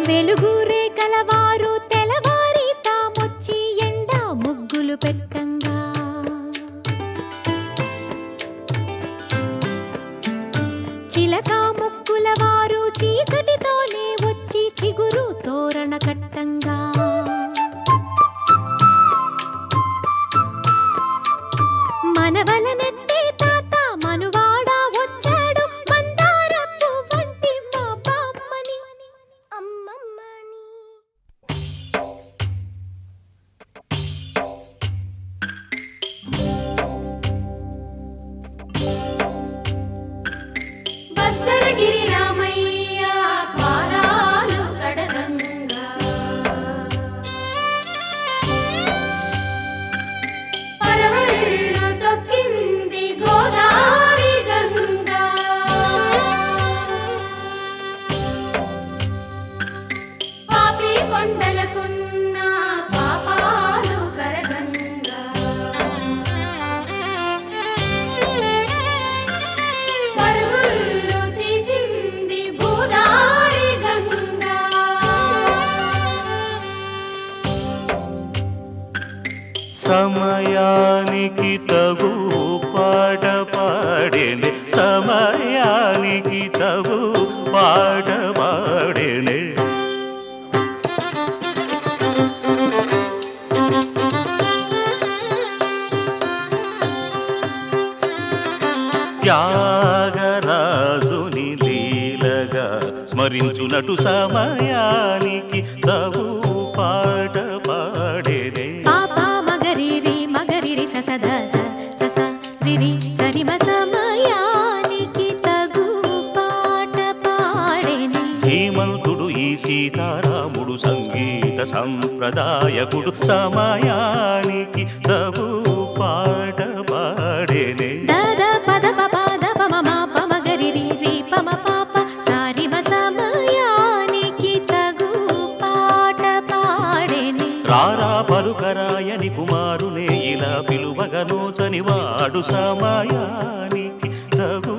వెలుగురే కలవారు తెలవారి తామొచ్చి ఎండ ముగ్గులు పెట్టంగా చిలక ముక్కుల వారు చీకటితోనే వచ్చి చిగురు తోరణ కట్టంగా మనవలనెత్తే తాత మనువాడ వచ్చాడు మందారపు వంటి మా బామ్మని అమ్మమ్మని. భద్రగిరి రామయ్య పాదాలు కడగంగా పరవళ్ళు తొక్కింది గోదారి గంగా పాపి కొండలకున్న పాపాలు కరగంగా పరుగుళ్ళు తీసింది భూదారి గంగా సమయానికి తగు పాట పాడేనే సమయానికి తగు పాట పాడేనే త్యాగరాజుని లీలగా స్మరించునటు సమయానికి తగు పాట పాడేనే మగరిరి ససద సస రిరి సరిమ సమయానికి తగు పాట పాడేనే ధీమంతుడు ఈ సీతారాముడు సంగీత సంప్రదాయకుడు సమయానికి తగు పాట పాడేనే దద పద పప దప మమ పమ గరిరి రి పమ పాప సారిమ సమయానికి తగు పాట పాడేనే రారా పలుకరాయని కుమారునే ఇలా పిలువగనోచని వాడు సమయానికి తగు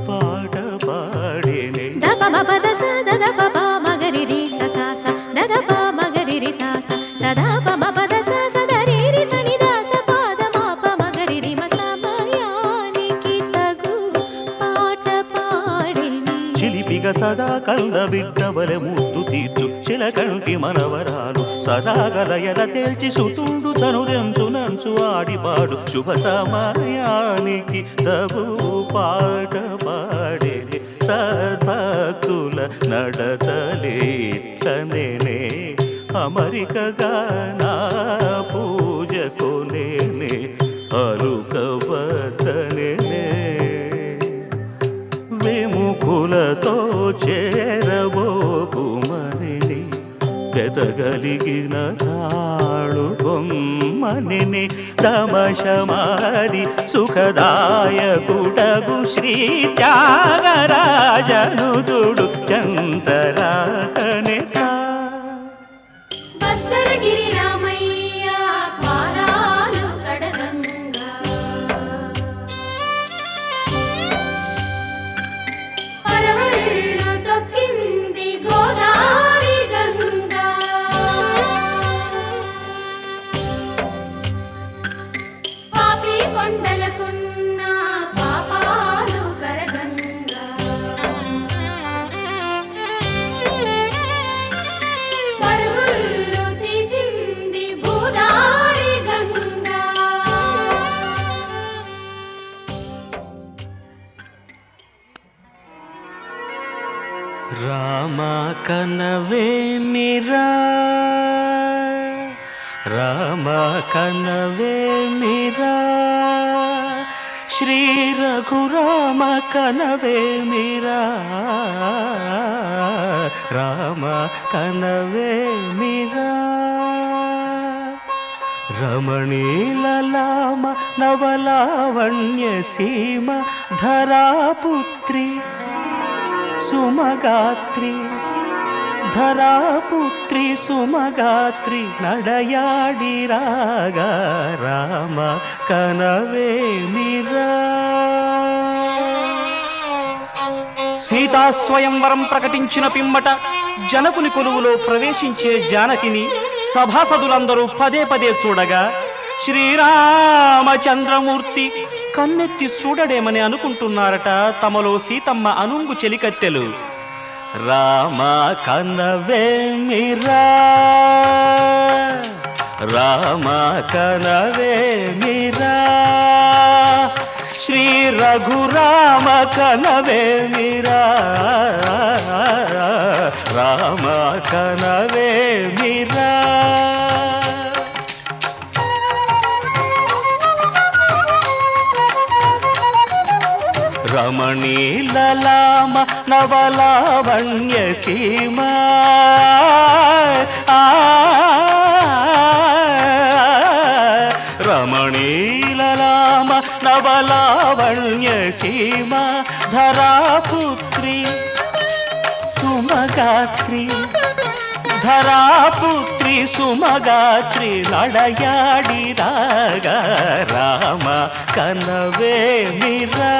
పాట పాడేనే దప పద స దద పప మగరిరి సస స దద ప మగరిరి సస సదా పమ పద స సదరిరి సని దాస పాద మాప మగరిరి మ సమయానికి తగు పాట పాడేనే చిలిపిగ సదా కంద బిడ్డవలె ముద్దు తీర్చు చిలకంటి మనవరాలు సదాగలయల తేల్చి సుతుండు తను నంచు ఆడిపాడు శుభ సమయానికి తగు పాట పాడేనే సద్భక్తుల నడతలేట్లనే అమరికగా నా పూజ కొనేనే అలుకవద్దనే విముఖులతో చేరబోకుమని పెదగలిగిన తాళు బొమ్మని తమశమాది సుఖదాయకుడగు శ్రీ త్యాగరాజను చూడు చంతరాకనే సా భద్రగిరి రామయ్య పాదాలు కడగంగా పరవళ్ళు తొక్కింది గోదారి గంగా పాపి కొండలకున్న పాపాలు కరగంగా పరుగుళ్ళు తీసింది భూదారి గంగా రామ కనవేమిరా రామ కనవేమిరా శ్రీ రఘురామ కనవేమిరా రామ కనవేమిరా రమణీలలామ నవలావణ్య సీమ ధరాపుత్రి సుమగాత్రి ధరాపుత్రి సుమగాత్రి నడయాడి రాగా రామ కనవేమిరా సీతా స్వయంవరం ప్రకటించిన పిమ్మట జనకుని కొలువులో ప్రవేశించే జానకిని సభాసదులందరూ పదే పదే చూడగా శ్రీరామచంద్రమూర్తి కన్నెత్తి చూడడేమని అనుకుంటున్నారట తమలో సీతమ్మ అనుంగు చెలికత్తెలు. రామ కనవేమిరా, రామ కనవేమిరా, శ్రీ రఘురామ కనవేమిరా, రామ కనవేమిరా. రమణీలలామ నవలావణ్య సీమ, రమణీలలామ నవలావణ్య సీమ, ధరాపుత్రి సుమగాత్రి, ధరాపుత్రి సుమగాత్రి నడయాడి రాగా రామ కనవేమిరా.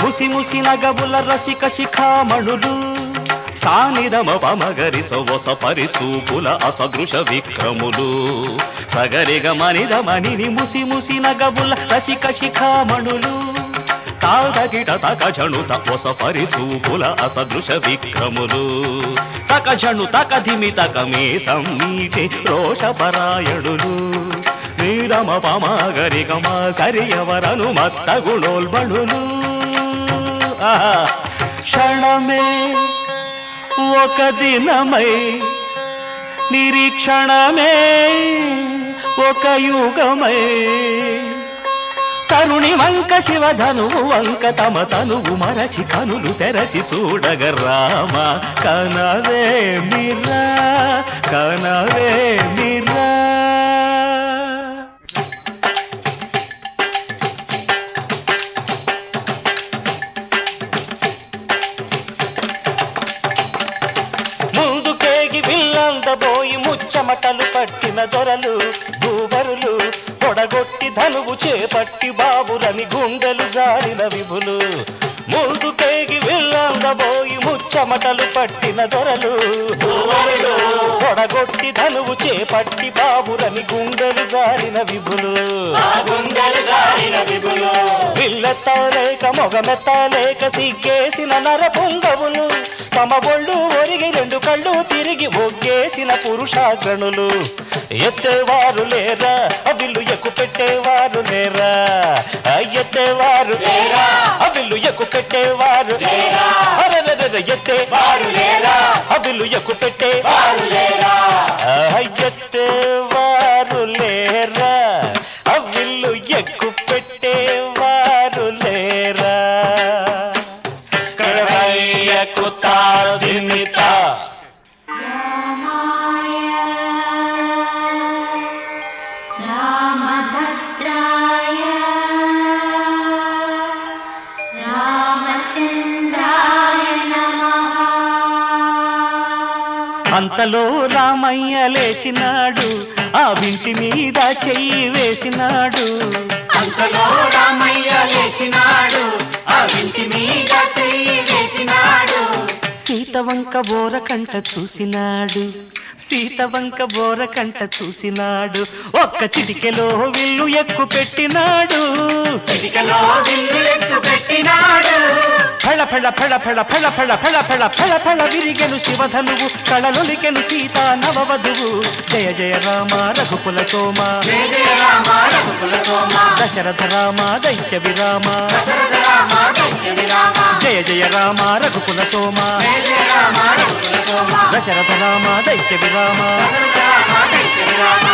ముసి ముసి నగబుల రసిక శిఖామణులు, సానిదమ పమగరి సొవస పరిచూపుల అసదృశ విక్రములు, సగరిగ మనిదమణిని ముసి ముసి నగబుల రసిక శిఖామణులు, తాదగిట తకజణు తపొస పరిచూపుల అసదృశ విక్రములు, తకజణు తకధిమి తకమే సమ్మీటి రోషపరాయణులు, నీరమ పమగరి గమ సరియవరను మత్త గుణోల్బణులు. క్షణమే ఒక దినమై, నిరీక్షణమే ఒక యుగమై, తరుణి వంక శివధనువు వంక తమ తనువు మరచి కనులు తెరచి చూడగ రామ కనవేమిరా, కనవేమిరా. ముందుకేగి విల్లందబోయి ముచ్చమటలు పట్టిన దొరలు భూవరులు, పొడగొట్టి ధనువు చేపట్టి బాబులని గుండెలు జారిన విభులు. ముందుకేగి విల్లందబోయి ముచ్చమటలు పట్టిన దొరలు పొడగొట్టి ధనువు చేపట్టి బాబులని గుండెలు జారిన విభులు. విల్లెత్తలేక మొగమెత్తలేక సిగ్గేసిన నరపుంగవులు, తమ ఒళ్ళు ఒరిగి రెండు కళ్ళు తిరిగి ఒగ్గేసిన పురుషాగ్రణులు. ఎత్తేవారు లేరా, అవిల్లు ఎక్కు పెట్టేవారు లేరా, ఎత్తేవారు లేరా, అవిల్లు ఎక్కు పెట్టేవారు లేరా, ఎత్తేవారు లేరా, అవిల్లు ఎక్కు పెట్టేవారు లేరా, ఎత్తేవారు లేరా, అవిల్లు ఎక్కు పెట్టేవారు లేరా. కడవయ్యకు తాదిమిత అంతలో రామయ్య లేచినాడు, ఆ వింటి మీద చెయ్యి వేసినాడు. అంతలో రామయ్య లేచినాడు, ఆ వింటి మీద చెయ్యి వేసినాడు. సీతవంక బోరకంట చూసినాడు, సీతవంక బోరకంట చూసినాడు. ఒక్క చిటికెలో విల్లు ఎక్కు పెట్టినాడు, చిటికెలో విల్లు ఎక్కు పెట్టినాడు. ఫళ ఫళ ఫళ ఫళ ఫళ ఫళ ఫళ ఫళ ఫళ ఫళ విరిగెను శివధనువు, కళలొలికెను సీతా నవవధువు. జయ జయ రామ రఘుకుల సోమ, జయ జయ రామ రఘుకుల సోమ, దశరథ రామ దైత్య విరామ, దశరథ రామ దైత్య విరామ. జయ జయ రామ రఘుకుల సోమ, జయ జయ రామ రఘుకుల సోమ, దశరథ రామ దైత్య విరామ. దశరథ రామ దైత్య విరామ.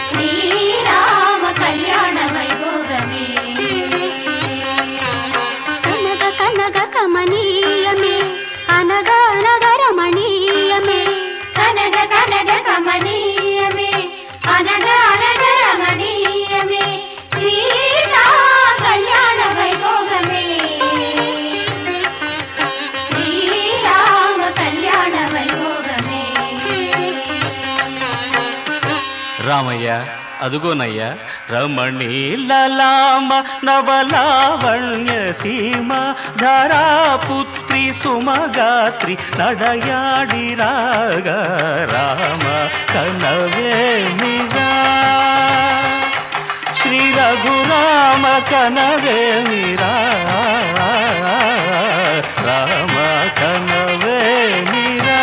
శ్రీరామ అయ్యా అదుగోనయ్యా రమణీలలామ నవలావణ్య సీమ ధరాపుత్రి సుమగాత్రి నడయాడి రాగ రామ కనవేమిరా శ్రీ రఘురామ కనవేమిరా రామ కనవేమిరా.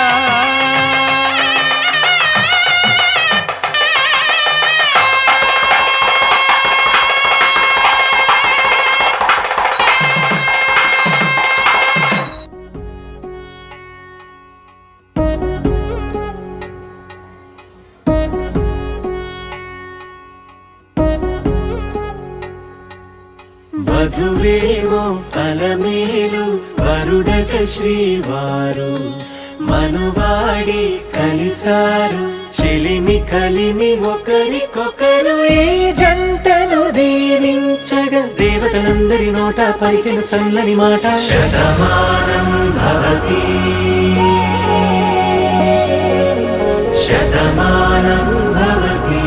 వధువేమో అలమేలు వరుడట శ్రీవారు మనువాడి కలిసారు చెలిమి కలిమి ఒకరికొకరు ఈ జంటను దీవించగా దేవతలందరి నోట పలికెను చల్లని మాట శతమానం భవతి శతమానం భవతి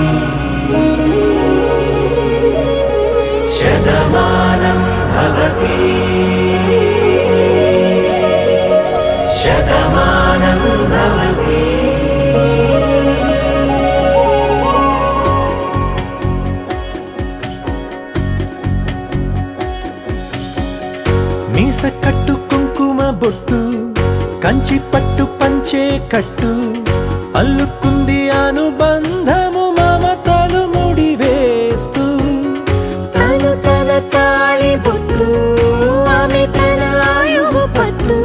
శతమానం భవతి శతమానం భవతి. మీస కట్టు కుంకుమ బొట్టు కంచి పట్టు పంచే కట్టు అల్లుకుంది అనుబంధము మమతలు ముడివేస్తూ తను తన తాళి బొట్టు ఆమె తన ఆయువు పట్టు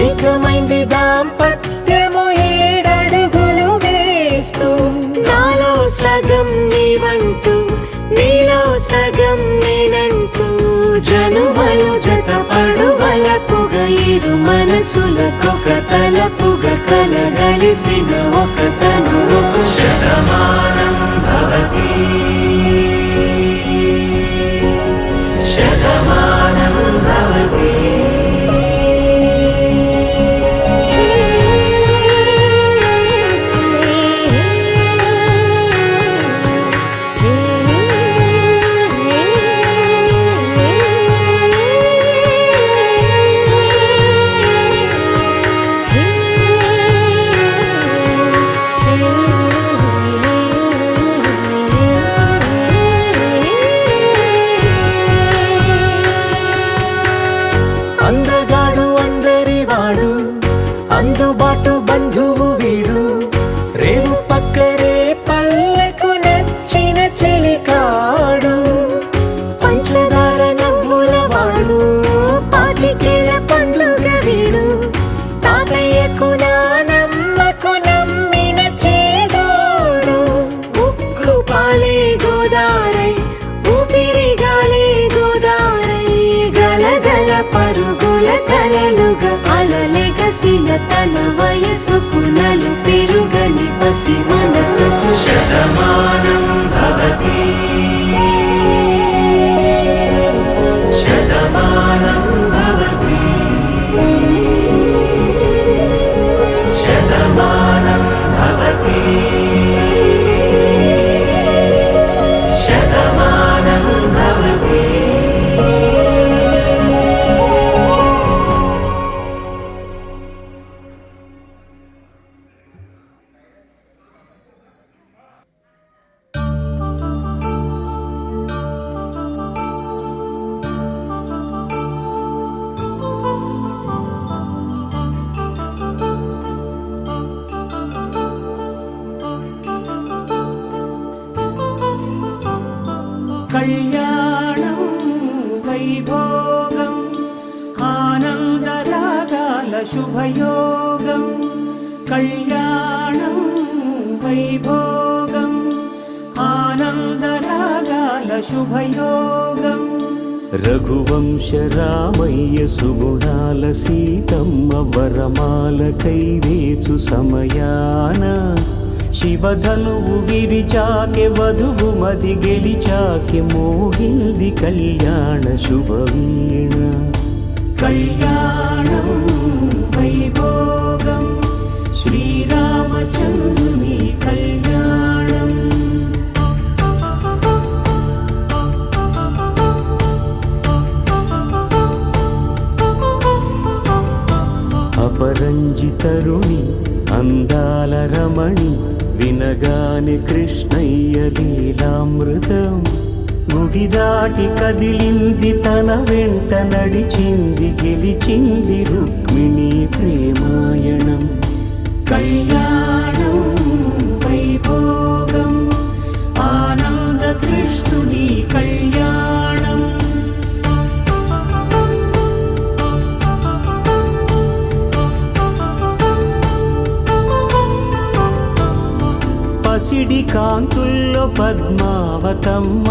ఏకమైంది దాంపత్యము 7 అడుగులు వేస్తూ నాలో సగం నీవంటూ నీలో సగం నేనంటూ జనుమలు జత పడువలపుగ ఇరు మనసులకొక తలపుగ కలగలిసిన ఒక తను శతమానం భవతి శతమానం భవతి. అందగాడు అందరివాడు అందుబాటు బంధువు వీడు రేవు పక్కరే పల్లెకు నచ్చిన చెలికాడు పంచదార నవ్వుల వాడు పాతికేల పండుగ వీడు తాతయ్యకు నానమ్మకు నమ్మిన చేదోడు ఉక్కు పాలే గోదారై ఊపిరిగాలే గోదారై గలగల పరుగుల కలలుగా అలలెగసిన తన వయసుకు నలు పెరుగని పసి మనసుకు శతమానం భవతి శతమానం భవతి శతమానం భవతి శతమానం భవతి. కళ్యాణం వైభోగం ఆనందరాగాల శుభయోగం కళ్యాణం వైభోగం ఆనందరాగాల శుభయోగం రఘువంశ రామయ్య సుగుణాల సీతమ్మ వరమాల కైవేచు సమయాన శివధనువు విరిచాకె వధువు మది గెలిచాకె మోగింది కళ్యాణ శుభవీణ కళ్యాణం వైభోగం శ్రీరామచంద్రుని కళ్యాణం మనోరంజితరుణి అందాల రమణి వినగానే కృష్ణయ్య లీలామృతం గుడి దాటి కదిలింది తన వెంట నడిచింది గెలిచింది రుక్మిణి ప్రేమాయణం కళ్యాణం వైభోగం ఆనంద కృష్ణుని కళ్యాణం పసిడి కాంతుల్లో పద్మావతమ్మ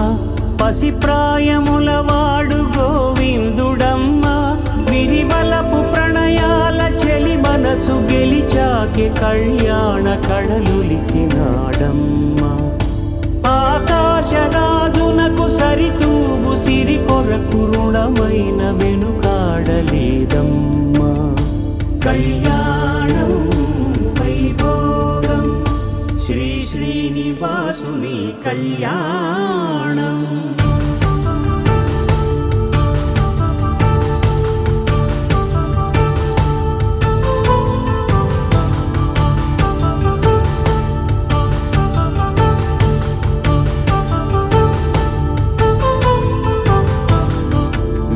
పసిప్రాయముల వాడు గోవిందుడమ్మ విరివలపు ప్రణయాల చెలి మనసు గెలిచాకే కళ్యాణ కళలులికినాడమ్మ ఆకాశరాజునకు సరితూగు సిరి కొరకు రుణమైన వెనుకాడలేదమ్మా కళ్యాణం వైభోగం శ్రీ శ్రీనివాసుని కళ్యాణం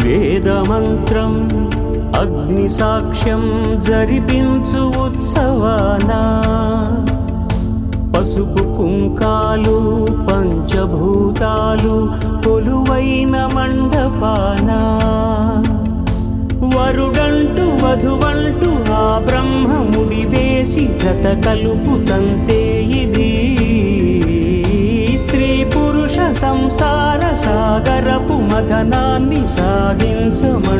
వేదమంత్రం అగ్ని సాక్ష్యం జరిపించు ఉత్సవానా పసుపు కుంకాలు పంచభూతాలు కొలువైన మండపాన వరుడంటూ వధువంటూ ఆ బ్రహ్మముడి వేసి జత కలుపుతంతే ఇది స్త్రీ పురుష సంసార సాగరపు మథనాన్ని సాగించమంటున్నది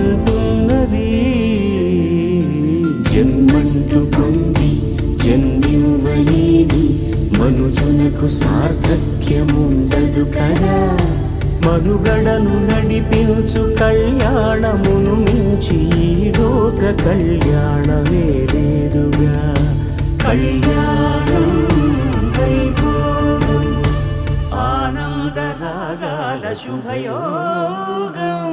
జన్మంటూ పొంది జన్మివ్వలేని మనుజునకు సార్థక్యముండదు కదా మనుగడను నడిపించు కళ్యాణమును మించి ఈ లోక కళ్యాణమే లేదుగా కళ్యాణం వైభోగం ఆనందరాగాల శుభయోగం